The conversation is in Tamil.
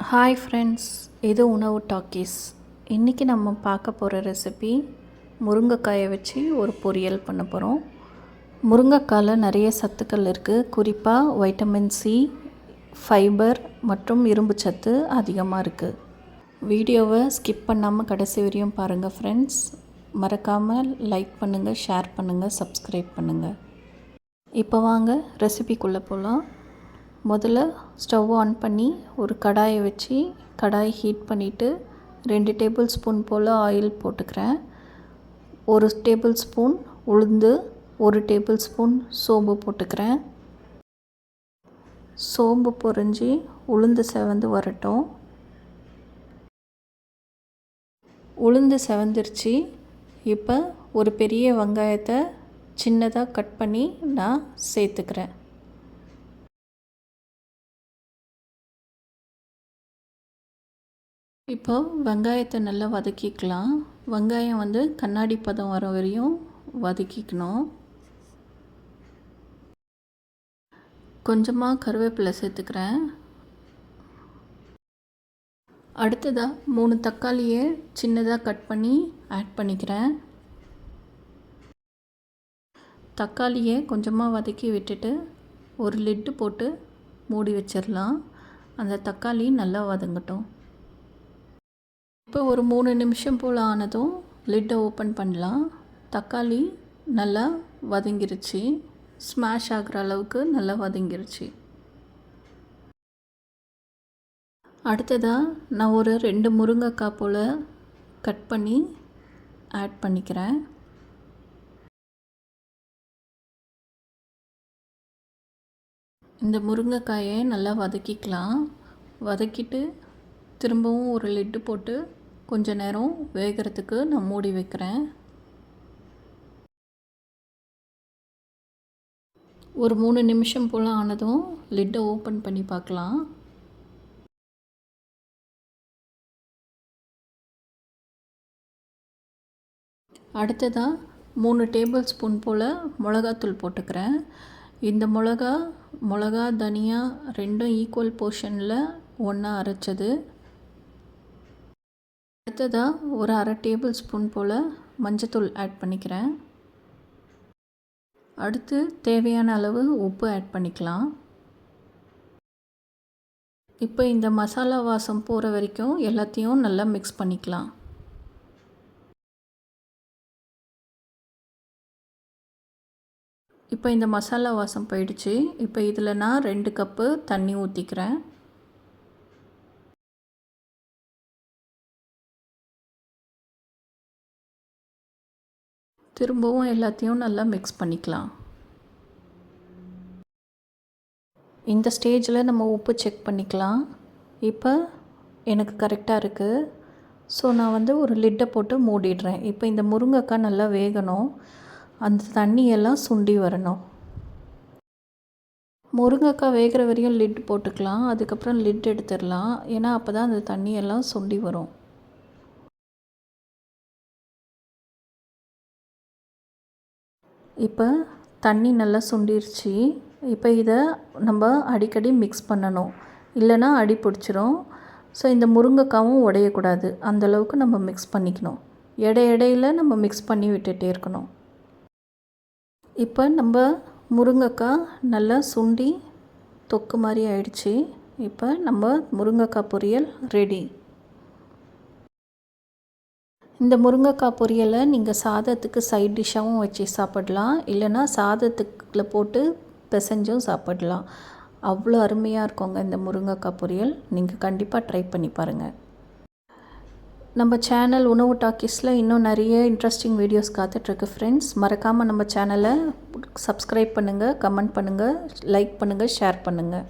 ஹாய் ஃப்ரெண்ட்ஸ், இது உணவு டாக்கீஸ். இன்றைக்கி நம்ம பார்க்க போகிற ரெசிபி முருங்கைக்காயை வச்சு ஒரு பொரியல் பண்ண போகிறோம். முருங்கைக்காயில் நிறைய சத்துக்கள் இருக்குது. குறிப்பாக வைட்டமின் சி, ஃபைபர் மற்றும் இரும்பு சத்து அதிகமாக இருக்குது. வீடியோவை ஸ்கிப் பண்ணாமல் கடைசி வரையும் பாருங்கள் ஃப்ரெண்ட்ஸ். மறக்காமல் லைக் பண்ணுங்கள், ஷேர் பண்ணுங்கள், சப்ஸ்கிரைப் பண்ணுங்கள். இப்போ வாங்க ரெசிபிக்குள்ளே போகலாம். முதல்ல ஸ்டவ் ஆன் பண்ணி ஒரு கடாயை வச்சு கடாய் ஹீட் பண்ணிவிட்டு 2 டேபிள் ஸ்பூன் போல் ஆயில் போட்டுக்கிறேன். 1 டேபிள் ஸ்பூன் உளுந்து, 1 டேபிள் ஸ்பூன் சோம்பு போட்டுக்கிறேன். சோம்பு பொரிஞ்சு உளுந்து செவந்து வரட்டும். உளுந்து செவந்துருச்சு. இப்போ ஒரு பெரிய வெங்காயத்தை சின்னதாக கட் பண்ணி நான் சேர்த்துக்கிறேன். இப்போ வெங்காயத்தை நல்லா வதக்கிக்கலாம். வெங்காயம் கண்ணாடி பதம் வர வரையும் வதக்கிக்கணும். கொஞ்சமாக கருவேப்பிலை சேர்த்துக்கிறேன். அடுத்ததாக 3 தக்காளியை சின்னதாக கட் பண்ணி ஆட் பண்ணிக்கிறேன். தக்காளியை கொஞ்சமாக வதக்கி விட்டுட்டு ஒரு லிட்டு போட்டு மூடி வச்சிடலாம். அந்த தக்காளி நல்லா வதங்கட்டும். இப்போ ஒரு 3 நிமிஷம் போல் ஆனதும் லிட்டை ஓப்பன் பண்ணலாம். தக்காளி நல்லா வதங்கிருச்சு. ஸ்மாஷ் ஆகிற அளவுக்கு நல்லா வதங்கிருச்சு. அடுத்ததாக நான் ஒரு 2 முருங்கைக்காய் போல் கட் பண்ணி ஆட் பண்ணிக்கிறேன். இந்த முருங்கைக்காயை நல்லா வதக்கிக்கலாம். வதக்கிட்டு திரும்பவும் ஒரு லிட்டு போட்டு கொஞ்ச நேரம் வேகிறதுக்கு நான் மூடி வைக்கிறேன். ஒரு 3 நிமிஷம் போல் ஆனதும் லிட்டை ஓப்பன் பண்ணி பார்க்கலாம். அடுத்ததாக 3 டேபிள் ஸ்பூன் போல் மிளகாத்தூள் போட்டுக்கிறேன். இந்த மிளகா தனியா ரெண்டும் ஈக்குவல் போர்ஷனில் ஒன்றா அரைச்சது. அடுத்ததாக ஒரு 1/2 டேபிள் ஸ்பூன் போல் மஞ்சத்தூள் ஆட் பண்ணிக்கிறேன். அடுத்து தேவையான அளவு உப்பு ஆட் பண்ணிக்கலாம். இப்போ இந்த மசாலா வாசம் போகிற வரைக்கும் எல்லாத்தையும் நல்லா மிக்ஸ் பண்ணிக்கலாம். இப்போ இந்த மசாலா வாசம் போயிடுச்சு. இப்போ இதில் நான் 2 கப்பு தண்ணி ஊற்றிக்கிறேன். திரும்பவும் எல்லாத்தையும் நல்லா மிக்ஸ் பண்ணிக்கலாம். இந்த ஸ்டேஜில் நம்ம உப்பு செக் பண்ணிக்கலாம். இப்போ எனக்கு கரெக்டாக இருக்குது. ஸோ நான் ஒரு லிட்டை போட்டு மூடிடுறேன். இப்போ இந்த முருங்கைக்காய் நல்லா வேகணும். அந்த தண்ணியெல்லாம் சுண்டி வரணும். முருங்கைக்காய் வேகிற வரையும் லிட் போட்டுக்கலாம். அதுக்கப்புறம் லிட் எடுத்துடலாம். ஏன்னா அப்போ தான் அந்த தண்ணியெல்லாம் சுண்டி வரும். இப்போ தண்ணி நல்லா சுண்டிருச்சு. இப்போ இதை நம்ம அடிக்கடி மிக்ஸ் பண்ணணும், இல்லைன்னா அடி பிடிச்சிரும். ஸோ இந்த முருங்கைக்காவும் உடையக்கூடாது. அந்தளவுக்கு நம்ம மிக்ஸ் பண்ணிக்கணும். இடையில நம்ம மிக்ஸ் பண்ணி விட்டுகிட்டே இருக்கணும். இப்போ நம்ம முருங்கைக்காய் நல்லா சுண்டி தொக்கு மாதிரி ஆயிடுச்சு. இப்போ நம்ம முருங்கைக்காய் பொரியல் ரெடி. இந்த முருங்கைக்காய் பொரியலை நீங்கள் சாதத்துக்கு சைட் டிஷ்ஷாகவும் வச்சு சாப்பிடலாம், இல்லைனா சாதத்துக்குள்ள போட்டு பிசைஞ்சும் சாப்பிடலாம். அவ்வளோ அருமையாக இருக்குங்க இந்த முருங்கைக்காய் பொரியல். நீங்கள் கண்டிப்பாக ட்ரை பண்ணி பாருங்கள். நம்ம சேனல் உணவு டாக்கீஸில் இன்னும் நிறைய இன்ட்ரெஸ்டிங் வீடியோஸ் காத்துட்ருக்கு ஃப்ரெண்ட்ஸ். மறக்காமல் நம்ம சேனலை சப்ஸ்கிரைப் பண்ணுங்கள், கமெண்ட் பண்ணுங்கள், லைக் பண்ணுங்கள், ஷேர் பண்ணுங்கள்.